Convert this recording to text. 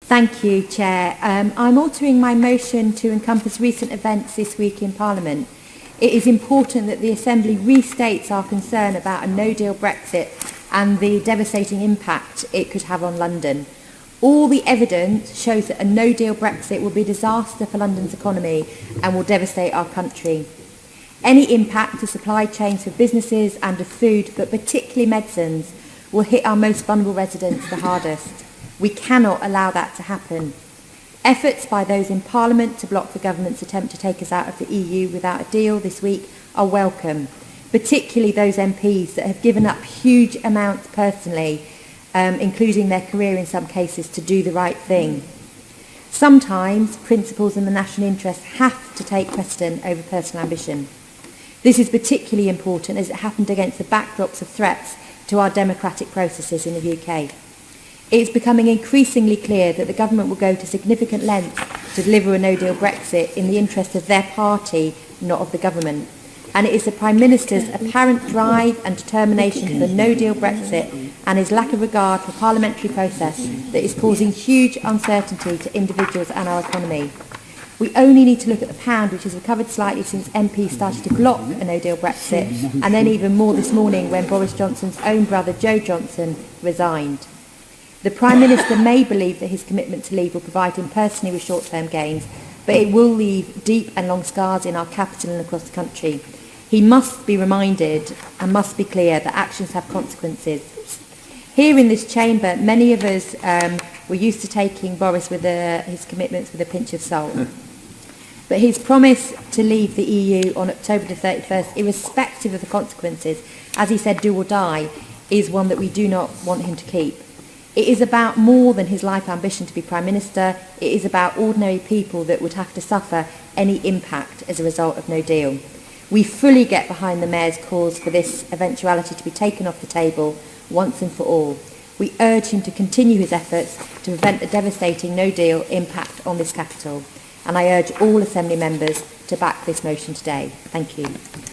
Thank you, Chair. I'm altering my motion to encompass recent events this week in Parliament. It is important that the Assembly restates our concern about a no-deal Brexit and the devastating impact it could have on London. All the evidence shows that a no-deal Brexit will be a disaster for London's economy and will devastate our country. Any impact to supply chains for businesses and of food, but particularly medicines, will hit our most vulnerable residents the hardest. We cannot allow that to happen. Efforts by those in Parliament to block the government's attempt to take us out of the EU without a deal this week are welcome, particularly those MPs that have given up huge amounts personally, including their career in some cases, to do the right thing. Sometimes principles and the national interest have to take precedent over personal ambition. This is particularly important as it happened against the backdrops of threats to our democratic processes in the UK. It is becoming increasingly clear that the government will go to significant lengths to deliver a no-deal Brexit in the interest of their party, not of the government. And it is the Prime Minister's apparent drive and determination for the no-deal Brexit and his lack of regard for parliamentary process that is causing huge uncertainty to individuals and our economy. We only need to look at the pound, which has recovered slightly since MPs started to block a no-deal Brexit, and then even more this morning when Boris Johnson's own brother, Joe Johnson, resigned. The Prime Minister may believe that his commitment to leave will provide him personally with short-term gains, but it will leave deep and long scars in our capital and across the country. He must be reminded and must be clear that actions have consequences. Here in this chamber, many of us were used to taking Boris with his commitments with a pinch of salt. But his promise to leave the EU on October the 31st, irrespective of the consequences, as he said, do or die, is one that we do not want him to keep. It is about more than his life ambition to be Prime Minister. It is about ordinary people that would have to suffer any impact as a result of no deal. We fully get behind the Mayor's cause for this eventuality to be taken off the table once and for all. We urge him to continue his efforts to prevent the devastating no deal impact on this capital. And I urge all Assembly members to back this motion today. Thank you.